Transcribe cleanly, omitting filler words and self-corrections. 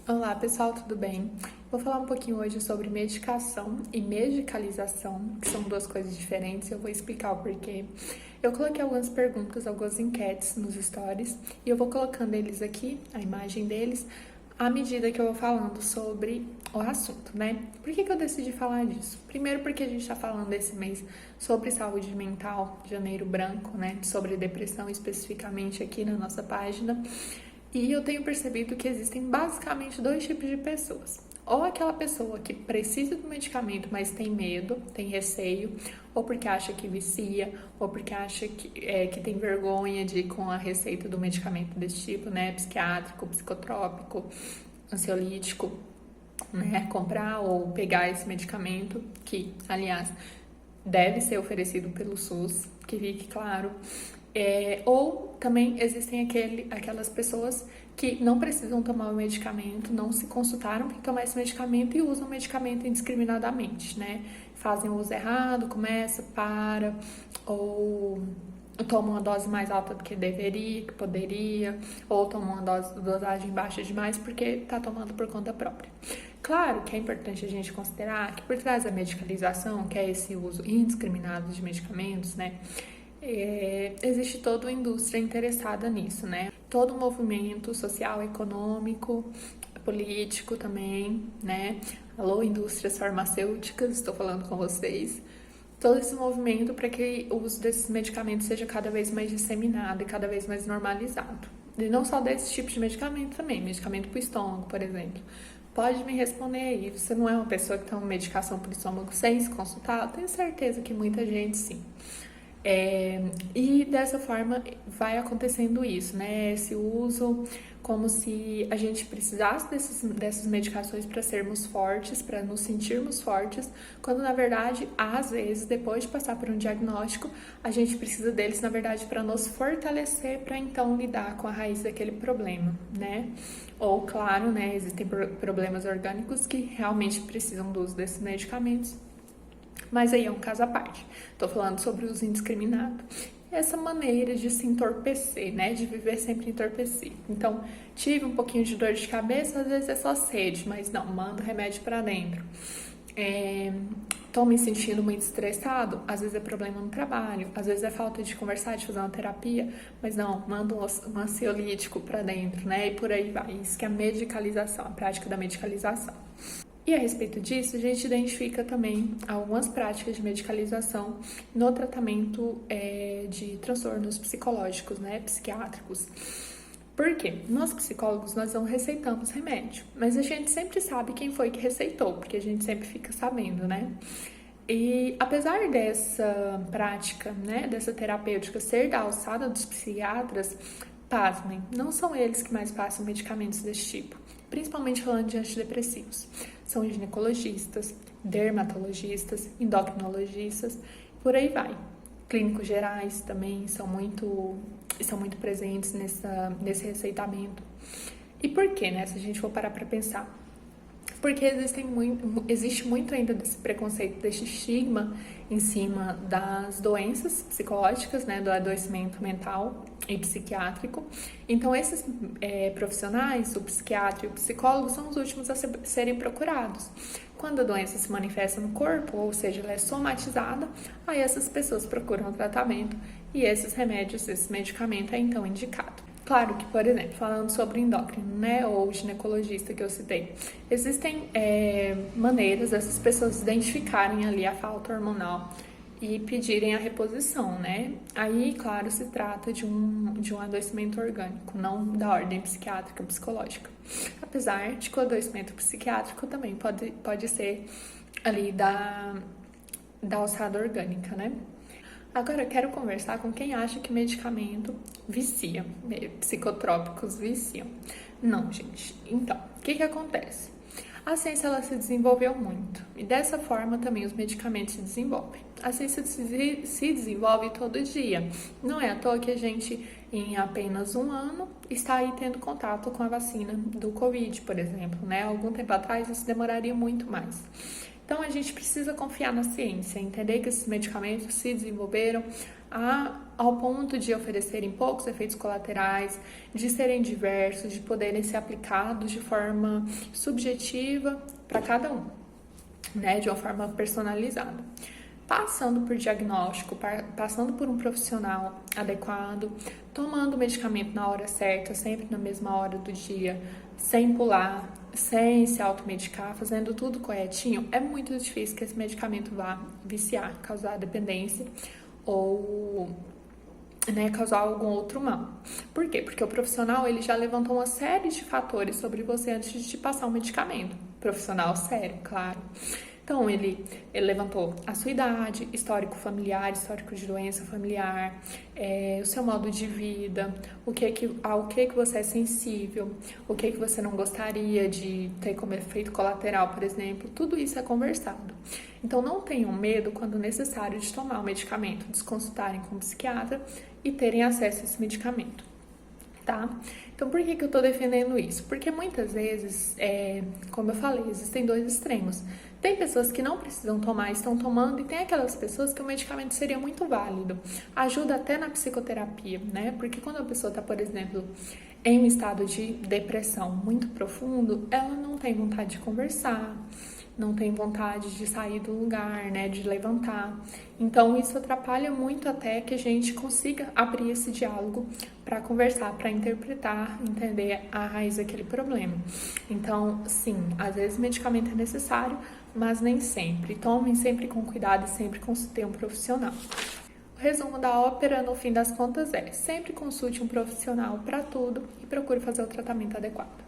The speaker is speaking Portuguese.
Olá pessoal, tudo bem? Vou falar um pouquinho hoje sobre medicação e medicalização, que são duas coisas diferentes, e eu vou explicar o porquê. Eu coloquei algumas perguntas, algumas enquetes nos stories, e eu vou colocando eles aqui, a imagem deles, à medida que eu vou falando sobre o assunto, né? Por que eu decidi falar disso? Primeiro porque a gente está falando esse mês sobre saúde mental, janeiro branco, né? Sobre depressão especificamente aqui na nossa página. E eu tenho percebido que existem basicamente dois tipos de pessoas. Ou aquela pessoa que precisa do medicamento, mas tem medo, tem receio, ou porque acha que vicia, ou porque acha que tem vergonha de ir com a receita do medicamento desse tipo, né? Psiquiátrico, psicotrópico, ansiolítico, né? Comprar ou pegar esse medicamento, que, aliás, deve ser oferecido pelo SUS, que fique claro. Ou também existem aquelas pessoas que não precisam tomar o medicamento, não se consultaram para tomar esse medicamento e usam o medicamento indiscriminadamente, né? Fazem o uso errado, começa, para, ou tomam uma dose mais alta do que deveria, que poderia, ou tomam uma dosagem baixa demais porque está tomando por conta própria. Claro que é importante a gente considerar que por trás da medicalização, que é esse uso indiscriminado de medicamentos, né? Existe toda uma indústria interessada nisso, né? Todo um movimento social, econômico, político também, né? Alô, indústrias farmacêuticas, estou falando com vocês. Todo esse movimento para que o uso desses medicamentos seja cada vez mais disseminado e cada vez mais normalizado. E não só desse tipo de medicamento também, medicamento para o estômago, por exemplo. Pode me responder aí, você não é uma pessoa que toma medicação para o estômago sem se consultar? Eu tenho certeza que muita gente sim. E dessa forma vai acontecendo isso, né? Esse uso como se a gente precisasse dessas medicações para sermos fortes, para nos sentirmos fortes, quando na verdade, às vezes, depois de passar por um diagnóstico, a gente precisa deles, na verdade, para nos fortalecer, para então lidar com a raiz daquele problema, né? Ou, claro, né, existem problemas orgânicos que realmente precisam do uso desses medicamentos. Mas aí é um caso à parte. Estou falando sobre o uso indiscriminado. Essa maneira de se entorpecer, né? De viver sempre entorpecido. Então, tive um pouquinho de dor de cabeça, às vezes é só sede, mas não, manda o remédio para dentro. Tô me sentindo muito estressado, às vezes é problema no trabalho, às vezes é falta de conversar, de fazer uma terapia, mas não, manda um ansiolítico para dentro, né? E por aí vai. Isso que é a medicalização, a prática da medicalização. E a respeito disso, a gente identifica também algumas práticas de medicalização no tratamento de transtornos psicológicos, né, psiquiátricos. Por quê? Nós psicólogos, nós não receitamos remédio, mas a gente sempre sabe quem foi que receitou, porque a gente sempre fica sabendo, né? E apesar dessa prática, né, dessa terapêutica ser da alçada dos psiquiatras, pasmem, não são eles que mais passam medicamentos desse tipo, principalmente falando de antidepressivos. São ginecologistas, dermatologistas, endocrinologistas, por aí vai. Clínicos gerais também são muito presentes nesse receitamento. E por quê, né? Se a gente for parar para pensar. Porque existe muito ainda desse preconceito, desse estigma em cima das doenças psicológicas, né, do adoecimento mental e psiquiátrico. Então, esses profissionais, o psiquiatra e o psicólogo, são os últimos a serem procurados. Quando a doença se manifesta no corpo, ou seja, ela é somatizada, aí essas pessoas procuram tratamento e esses remédios, esse medicamento é então indicado. Claro que, por exemplo, falando sobre endócrino, né, ou ginecologista que eu citei, existem maneiras dessas pessoas identificarem ali a falta hormonal e pedirem a reposição, né? Aí, claro, se trata de um adoecimento orgânico, não da ordem psiquiátrica ou psicológica. Apesar de que o adoecimento psiquiátrico também pode ser ali da alçada orgânica, né? Agora eu quero conversar com quem acha que medicamento vicia, psicotrópicos viciam. Não, gente. Então, o que acontece? A ciência ela se desenvolveu muito e dessa forma também os medicamentos se desenvolvem. A ciência se desenvolve todo dia. Não é à toa que a gente, em apenas um ano, está aí tendo contato com a vacina do Covid, por exemplo, né? Algum tempo atrás isso demoraria muito mais. Então, a gente precisa confiar na ciência, entender que esses medicamentos se desenvolveram há ao ponto de oferecerem poucos efeitos colaterais, de serem diversos, de poderem ser aplicados de forma subjetiva para cada um, né, de uma forma personalizada. Passando por diagnóstico, passando por um profissional adequado, tomando o medicamento na hora certa, sempre na mesma hora do dia, sem pular, sem se automedicar, fazendo tudo corretinho, é muito difícil que esse medicamento vá viciar, causar dependência ou, né, causar algum outro mal. Por quê? Porque o profissional ele já levantou uma série de fatores sobre você antes de te passar o medicamento. Profissional sério, claro. Então, ele levantou a sua idade, histórico familiar, histórico de doença familiar, o seu modo de vida, ao que você é sensível, o que você não gostaria de ter como efeito colateral, por exemplo. Tudo isso é conversado. Então, não tenham medo, quando necessário, de tomar o medicamento, de se consultarem com um psiquiatra e terem acesso a esse medicamento. Tá? Então, por que eu tô defendendo isso? Porque muitas vezes, como eu falei, existem dois extremos. Tem pessoas que não precisam tomar, estão tomando, e tem aquelas pessoas que o medicamento seria muito válido. Ajuda até na psicoterapia, né? Porque quando a pessoa tá, por exemplo, em um estado de depressão muito profundo, ela não tem vontade de conversar, não tem vontade de sair do lugar, né, de levantar. Então, isso atrapalha muito até que a gente consiga abrir esse diálogo para conversar, para interpretar, entender a raiz daquele problema. Então, sim, às vezes o medicamento é necessário, mas nem sempre. Tomem sempre com cuidado e sempre consultem um profissional. O resumo da ópera, no fim das contas, sempre consulte um profissional para tudo e procure fazer o tratamento adequado.